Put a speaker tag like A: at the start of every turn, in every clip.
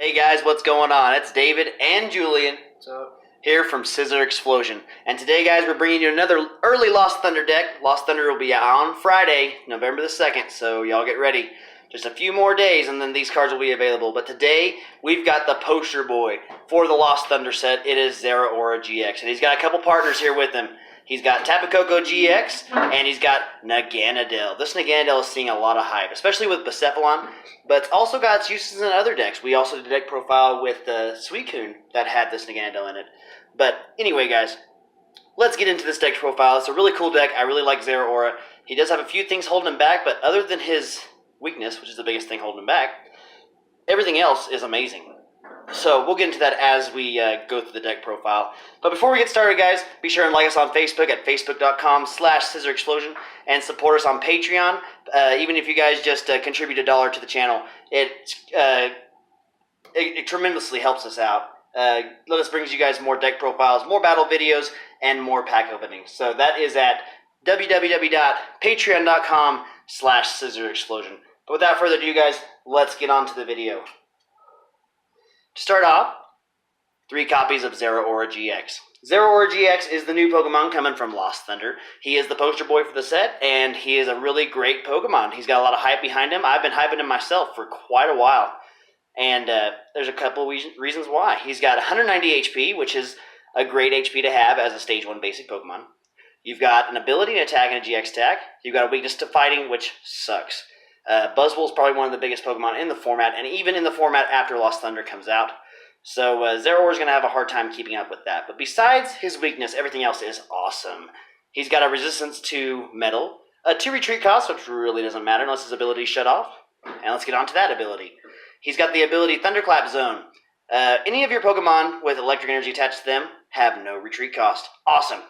A: Hey guys, what's going on? It's David and Julian.
B: What's up?
A: Here from Scizorxphlosion. And today, guys, we're bringing you another early Lost Thunder deck. Lost Thunder will be out on Friday, November the 2nd, so y'all get ready. Just a few more days and then these cards will be available. But today, we've got the poster boy for the Lost Thunder set. It is Zeraora GX. And he's got a couple partners here with him. He's got Tapu Koko GX, and he's got Naganadel. This Naganadel is seeing a lot of hype, especially with Bucephalon, but it's also got its uses in other decks. We also did a deck profile with Suicune that had this Naganadel in it. But anyway, guys, let's get into this deck profile. It's a really cool deck. I really like Zeraora. He does have a few things holding him back, but other than his weakness, which is the biggest thing holding him back, everything else is amazing. So we'll get into that as we go through the deck profile. But before we get started, guys, be sure and like us on Facebook at facebook.com/Scizorxphlosion and support us on Patreon. Even if you guys just contribute $1 to the channel, it tremendously helps us out. This brings you guys more deck profiles, more battle videos, and more pack openings. So that is at www.patreon.com/Scizorxphlosion. But without further ado, guys, let's get on to the video. To start off, 3 copies of Zeraora GX. Zeraora GX is the new Pokemon coming from Lost Thunder. He is the poster boy for the set, and he is a really great Pokemon. He's got a lot of hype behind him. I've been hyping him myself for quite a while, and there's a couple reasons why. He's got 190 HP, which is a great HP to have as a Stage 1 basic Pokemon. You've got an ability to attack and a GX attack. You've got a weakness to fighting, which sucks. Buzzwole is probably one of the biggest Pokemon in the format, and even in the format after Lost Thunder comes out. So Zeraora is going to have a hard time keeping up with that. But besides his weakness, everything else is awesome. He's got a resistance to metal, a 2 retreat cost, which really doesn't matter unless his ability is shut off. And let's get on to that ability. He's got the ability Thunderclap Zone. Any of your Pokemon with electric energy attached to them have no retreat cost. Awesome.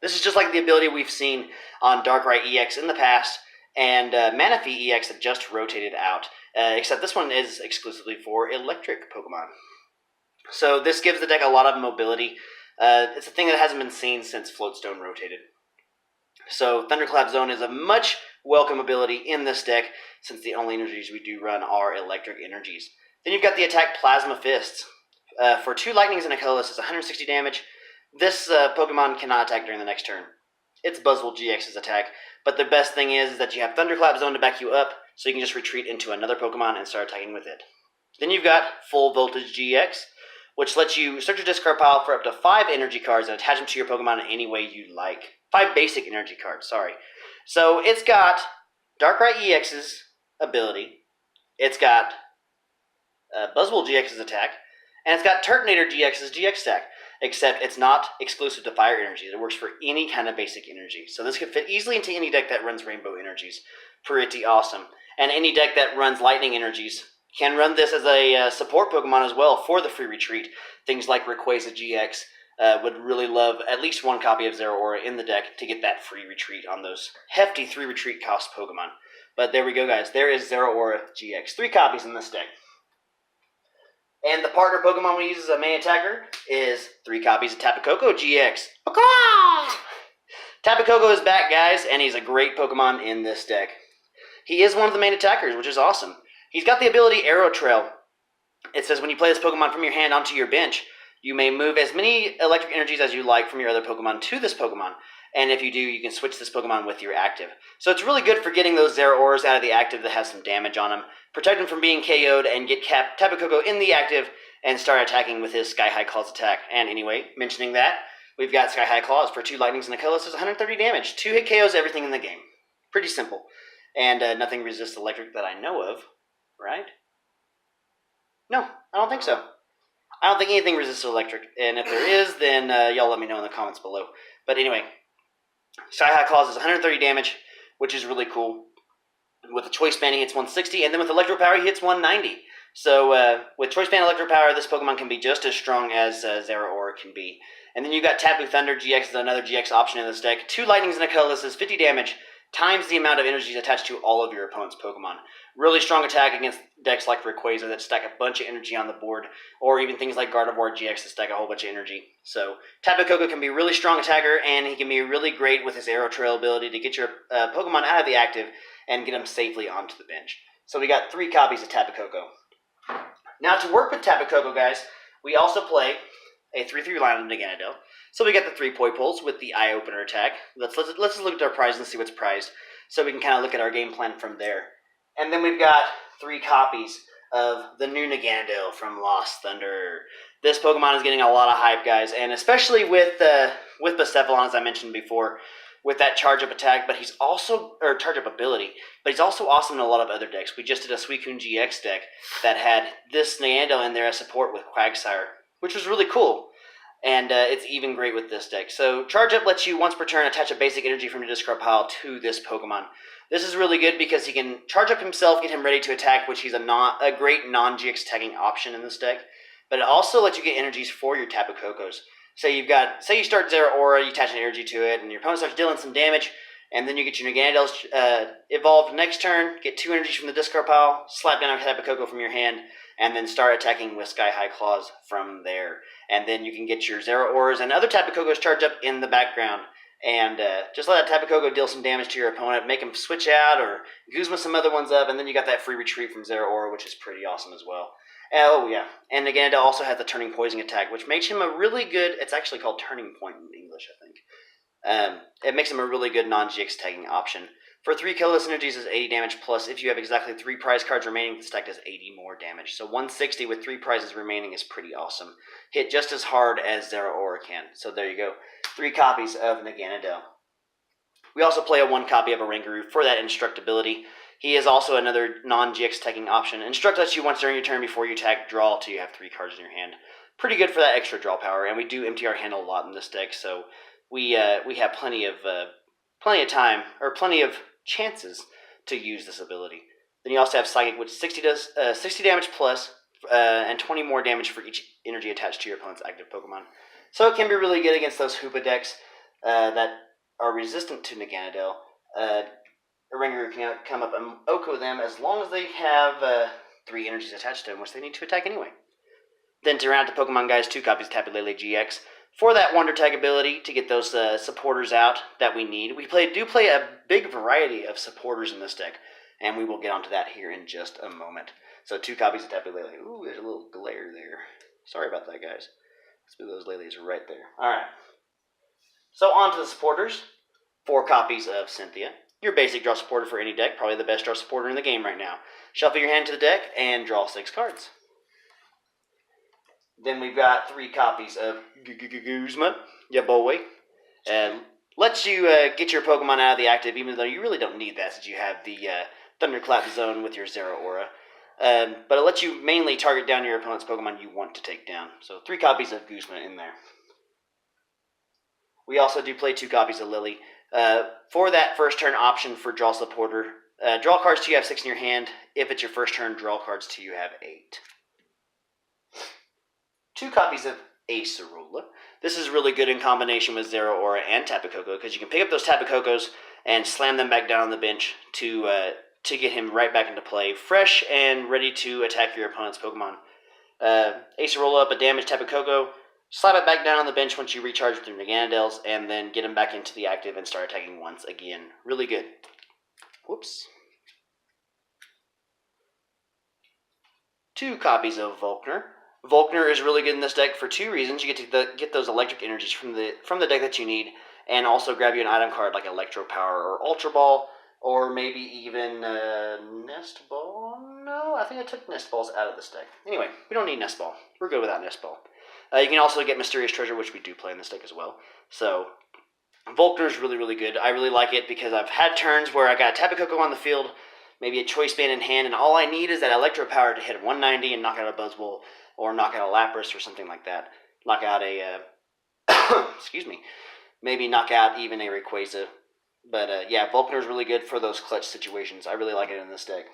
A: This is just like the ability we've seen on Darkrai EX in the past, and Manaphy EX that just rotated out, except this one is exclusively for electric Pokemon. So this gives the deck a lot of mobility. It's a thing that hasn't been seen since Floatstone rotated. So Thunderclap Zone is a much welcome ability in this deck, since the only energies we do run are electric energies. Then you've got the attack Plasma Fists. For 2 lightnings and a colorless, it's 160 damage. This Pokemon cannot attack during the next turn. It's Buzzwole GX's attack, but the best thing is that you have Thunderclap Zone to back you up, so you can just retreat into another Pokemon and start attacking with it. Then you've got Full Voltage GX, which lets you search your discard pile for up to 5 energy cards and attach them to your Pokemon in any way you like. 5 basic energy cards, sorry. So it's got Darkrai EX's ability, it's got Buzzwole GX's attack, and it's got Turtonator GX's GX attack. Except it's not exclusive to fire energies. It works for any kind of basic energy. So this could fit easily into any deck that runs rainbow energies. Pretty awesome. And any deck that runs lightning energies can run this as a support Pokemon as well for the free retreat. Things like Rayquaza GX would really love at least 1 copy of Zeraora in the deck to get that free retreat on those hefty 3 retreat cost Pokemon. But there we go, guys. There is Zeraora GX. 3 copies in this deck. And the partner Pokemon we use as a main attacker is 3 copies of Tapu Koko GX. Tapu Koko is back, guys, and he's a great Pokemon in this deck. He is one of the main attackers, which is awesome. He's got the ability Arrow Trail. It says when you play this Pokemon from your hand onto your bench, you may move as many electric energies as you like from your other Pokemon to this Pokemon. And if you do, you can switch this Pokemon with your active. So it's really good for getting those Zeraoras out of the active that has some damage on them, protect him from being KO'd, and get Tapu Koko in the active and start attacking with his Sky High Claws attack. And anyway, mentioning that, we've got Sky High Claws for 2 lightnings and a colorless, 130 damage. 2 hit KOs everything in the game. Pretty simple. And nothing resists electric that I know of, right? No, I don't think so. I don't think anything resists electric. And if there is, then y'all let me know in the comments below. But anyway, Sky High Claws is 130 damage, which is really cool. With the Choice Band, he hits 160, and then with Electro Power, he hits 190. So with Choice Band Electro Power, this Pokemon can be just as strong as Zeraora can be. And then you've got Tapu Thunder GX is another GX option in this deck. 2 lightnings and a colorless is 50 damage, times the amount of energies attached to all of your opponent's Pokemon. Really strong attack against decks like Rayquaza that stack a bunch of energy on the board, or even things like Gardevoir GX that stack a whole bunch of energy. So Tapu Koko can be a really strong attacker, and he can be really great with his Arrow Trail ability to get your Pokemon out of the active and get them safely onto the bench. So we got 3 copies of Tapu Koko. Now to work with Tapu Koko, guys, we also play a 3/3 line of Naganadel. So we got the 3 poi pulls with the eye opener attack. Let's just look at our prize and see what's prized, so we can kind of look at our game plan from there. And then we've got 3 copies of the new Naganadel from Lost Thunder. This Pokemon is getting a lot of hype, guys, and especially with Bucephalon, as I mentioned before, with that charge up attack, but he's also, or charge up ability, but he's also awesome in a lot of other decks. We just did a Suicune GX deck that had this Naganadel in there as support with Quagsire, which was really cool. And it's even great with this deck. So Charge Up lets you once per turn attach a basic energy from your discard pile to this Pokemon. This is really good because he can charge up himself, get him ready to attack, which he's a great non-GX tagging option in this deck. But it also lets you get energies for your Tapu Kokos. Say you start Zeraora, you attach an energy to it, and your opponent starts dealing some damage, and then you get your Naganadels evolved next turn, get 2 energies from the discard pile, slap down a Tapu Koko from your hand, and then start attacking with Sky High Claws from there. And then you can get your Zeraoras and other Tapu Kokos charged up in the background. And just let that Tapu Koko deal some damage to your opponent, make him switch out, or Guzma some other ones up, and then you got that free retreat from Zeraora, which is pretty awesome as well. Oh, yeah. And Naganadel also has the Turning Poison attack, which makes him a really good... It's actually called Turning Point in English, I think. It makes him a really good non-GX tagging option. For 3 colorless energies is 80 damage, plus if you have exactly 3 prize cards remaining, the stack does 80 more damage. So 160 with 3 prizes remaining is pretty awesome. Hit just as hard as Zeraora can. So there you go. 3 copies of Naganadel. We also play a 1 copy of Oranguru for that Instructability. He is also another non-GX tagging option. Instruct lets you once during your turn before you attack, draw till you have 3 cards in your hand. Pretty good for that extra draw power, and we do empty our hand a lot in this deck, so we have plenty of time, or plenty of chances to use this ability. Then you also have Psychic, which 60 damage plus, and 20 more damage for each energy attached to your opponent's active Pokemon. So it can be really good against those Hoopa decks that are resistant to Naganadel. Oranguru can come up and Oko them as long as they have 3 energies attached to them, which they need to attack anyway. Then to round out the Pokemon, guys, 2 copies of Tapu Koko GX. For that Wonder Tag ability, to get those supporters out that we need. We do play a big variety of supporters in this deck, and we will get onto that here in just a moment. So 2 copies of Tapu Koko. Ooh, there's a little glare there. Sorry about that, guys. Let's move those lilies right there. Alright. So on to the supporters. 4 copies of Cynthia. Your basic draw supporter for any deck, probably the best draw supporter in the game right now. Shuffle your hand to the deck and draw 6 cards. Then we've got 3 copies of Guzma, ya boy. Lets you get your Pokemon out of the active, even though you really don't need that since you have the Thunderclap Zone with your Zeraora. But it lets you mainly target down your opponent's Pokemon you want to take down. So 3 copies of Guzma in there. We also do play 2 copies of Lily. For that first turn option for draw supporter, draw cards till you have 6 in your hand. If it's your first turn, draw cards till you have 8. 2 copies of Acerola. This is really good in combination with Zeraora and Tapu Koko because you can pick up those Tapu Kokos and slam them back down on the bench to get him right back into play, fresh and ready to attack your opponent's Pokemon. Acerola up a damaged Tapu Koko, slap it back down on the bench once you recharge with your Naganadels, and then get him back into the active and start attacking once again. Really good. Whoops. 2 copies of Volkner. Volkner is really good in this deck for 2 reasons. You get to get those electric energies from the deck that you need, and also grab you an item card like Electro Power or Ultra Ball, or maybe even Nest Ball. No, I think I took Nest Balls out of this deck. Anyway, we don't need Nest Ball. We're good without Nest Ball. You can also get Mysterious Treasure, which we do play in this deck as well. So Volkner is really, really good. I really like it because I've had turns where I got a Tapu Koko on the field, maybe a Choice Band in hand, and all I need is that Electro Power to hit 190 and knock out a Buzzwole, or knock out a Lapras or something like that. Knock out a, excuse me, maybe knock out even a Rayquaza. But yeah, Volkner is really good for those clutch situations. I really like it in this deck.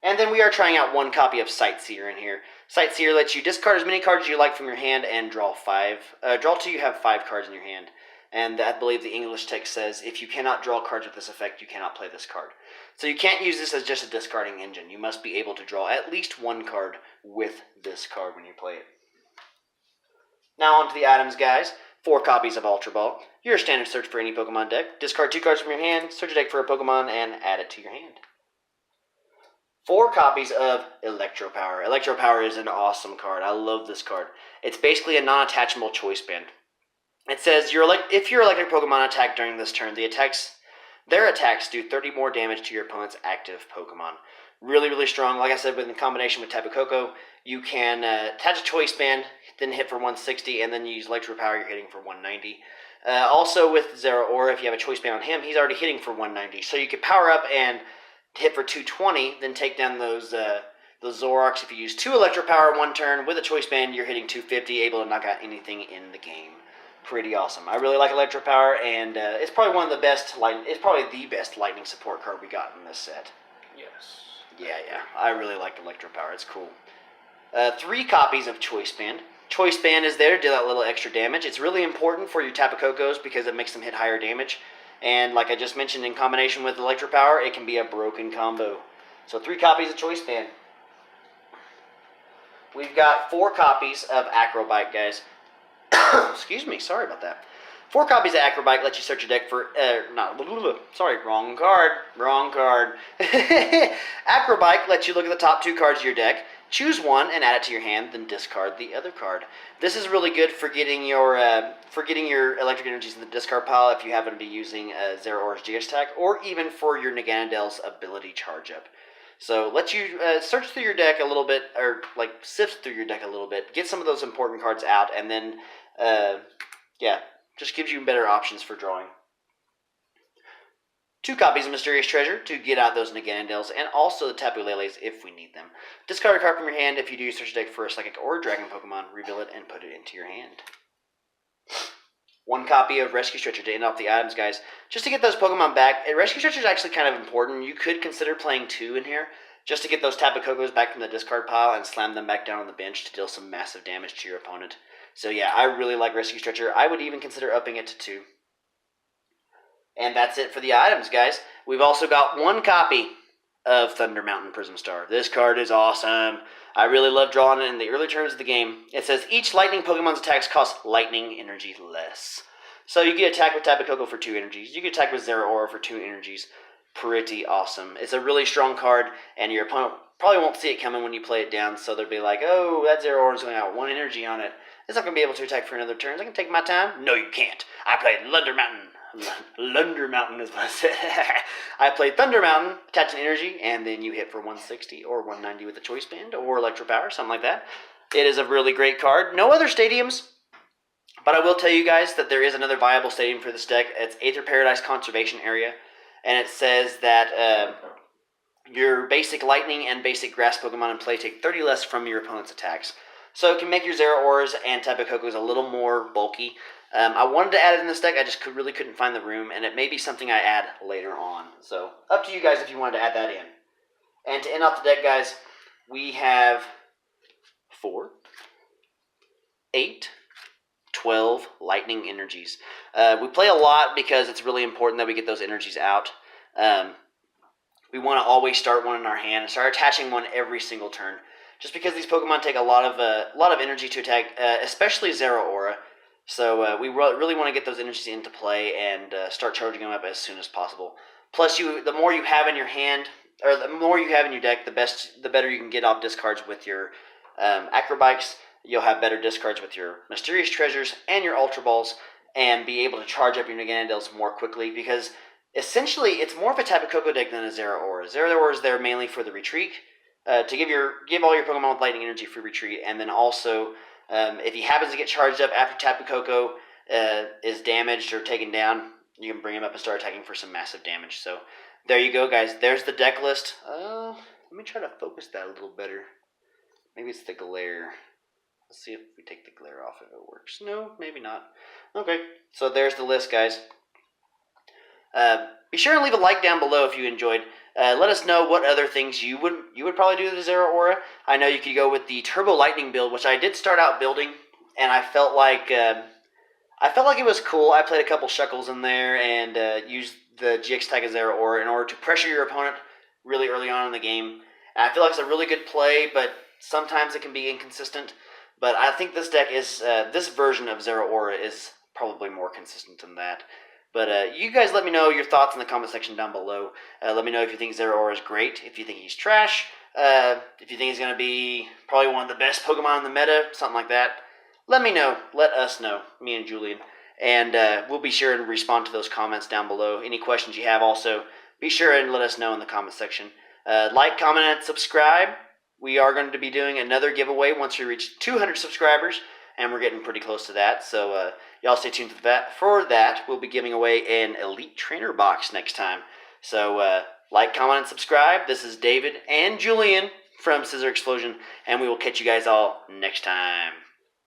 A: And then we are trying out 1 copy of Sightseer in here. Sightseer lets you discard as many cards as you like from your hand and draw 5. Draw till you have 5 cards in your hand. And I believe the English text says, if you cannot draw cards with this effect, you cannot play this card. So you can't use this as just a discarding engine. You must be able to draw at least 1 card with this card when you play it. Now on to the items, guys. 4 copies of Ultra Ball. Your standard search for any Pokemon deck. Discard 2 cards from your hand, search a deck for a Pokemon, and add it to your hand. 4 copies of Electro Power. Electro Power is an awesome card. I love this card. It's basically a non-attachable choice band. It says if your electric Pokemon attack during this turn, their attacks do 30 more damage to your opponent's active Pokemon. Really, really strong. Like I said, in combination with Tapu Koko, you can attach a choice band, then hit for 160, and then you use Electro Power, you're hitting for 190. Also with Zeraora, if you have a choice band on him, he's already hitting for 190. So you could power up and hit for 220, then take down those Zoroarks. If you use 2 Electro Power in one turn with a choice band, you're hitting 250, able to knock out anything in the game. Pretty awesome. I really like Electro Power, and it's probably one of the best. It's probably the best lightning support card we got in this set.
B: Yes.
A: Yeah. I really like Electro Power. It's cool. 3 copies of Choice Band. Choice Band is there to do that little extra damage. It's really important for your Tapu Kokos because it makes them hit higher damage. And like I just mentioned, in combination with Electro Power, it can be a broken combo. So 3 copies of Choice Band. We've got 4 copies of Acrobike, guys. Excuse me, sorry about that. 4 copies of Acrobike let you search your deck for, wrong card. Acrobike lets you look at the top 2 cards of your deck, choose one and add it to your hand, then discard the other card. This is really good for getting your electric energies in the discard pile if you happen to be using Zeraora GX attack, or even for your Naganadel's ability charge up. So let you search through your deck a little bit, or like sift through your deck a little bit, get some of those important cards out, and then, just gives you better options for drawing. 2 copies of Mysterious Treasure to get out those Naganadels, and also the Tapu Leles if we need them. Discard a card from your hand if you do search your deck for a Psychic or Dragon Pokemon, reveal it, and put it into your hand. 1 copy of Rescue Stretcher to end off the items, guys. Just to get those Pokemon back. Rescue Stretcher is actually kind of important. You could consider playing 2 in here, just to get those Tapu Kokos back from the discard pile and slam them back down on the bench to deal some massive damage to your opponent. So yeah, I really like Rescue Stretcher. I would even consider upping it to 2. And that's it for the items, guys. We've also got 1 copy of Thunder Mountain Prism Star. This card is awesome. I really love drawing it in the early turns of the game. It says each lightning Pokemon's attacks cost lightning energy less. So you get attack with Tapu Koko for 2 energies. You get attack with Zeraora for 2 energies. Pretty awesome. It's a really strong card, and your opponent probably won't see it coming when you play it down, so they'll be like, oh, that Zeraora's going to have 1 energy on it. It's not going to be able to attack for another turn. I can take my time. No, you can't. I played Thunder Mountain. Thunder Mountain is what I said. I played Thunder Mountain, attach an energy, and then you hit for 160 or 190 with a choice band or Electro Power, something like that. It is a really great card. No other stadiums, but I will tell you guys that there is another viable stadium for this deck. It's Aether Paradise Conservation Area, and it says that your basic Lightning and basic Grass Pokemon in play take 30 less from your opponent's attacks. So it can make your Zeraoras and Tapu Kokos a little more bulky. I wanted to add it in this deck, I just really couldn't find the room, and it may be something I add later on. So, up to you guys if you wanted to add that in. And to end off the deck, guys, we have 4, 8, 12 lightning energies. We play a lot because it's really important that we get those energies out. We want to always start one in our hand and start attaching one every single turn. Just because these Pokemon take a lot of energy to attack, especially Zeraora. So we really want to get those energies into play and start charging them up as soon as possible. Plus, the more you have in your hand, or the more you have in your deck, the better you can get off discards with your Acrobikes. You'll have better discards with your Mysterious Treasures and your Ultra Balls, and be able to charge up your Naganadels more quickly, because essentially it's more of a Tapu Koko deck than a Zeraora. Zeraora is there mainly for the retreat, to give all your Pokemon with lightning energy for retreat, and then also if he happens to get charged up after Tapu Koko is damaged or taken down, you can bring him up and start attacking for some massive damage. So there you go, guys. There's the deck list. Let me try to focus that a little better. Maybe it's the glare. Let's see if we take the glare off if it works. No, maybe not. Okay, so there's the list, guys. Be sure and leave a like down below if you enjoyed. Let us know what other things you would probably do with the Zeraora. I know you could go with the Turbo Lightning build, which I did start out building, and I felt like it was cool. I played a couple Shuckles in there and used the GX tag of Zeraora in order to pressure your opponent really early on in the game. And I feel like it's a really good play, but sometimes it can be inconsistent. But I think this deck is this version of Zeraora is probably more consistent than that. But you guys let me know your thoughts in the comment section down below. Let me know if you think Zeraora is great, if you think he's trash, If you think he's going to be probably one of the best Pokemon in the meta, something like that, let me know. Let us know, me and Julian. And we'll be sure to respond to those comments down below. Any questions you have also, be sure and let us know in the comment section. Like, comment, and subscribe. We are going to be doing another giveaway once we reach 200 subscribers, and we're getting pretty close to that. So y'all stay tuned for that. We'll be giving away an Elite Trainer box next time. So like, comment, and subscribe. This is David and Julian from Scizorxphlosion, and we will catch you guys all next time.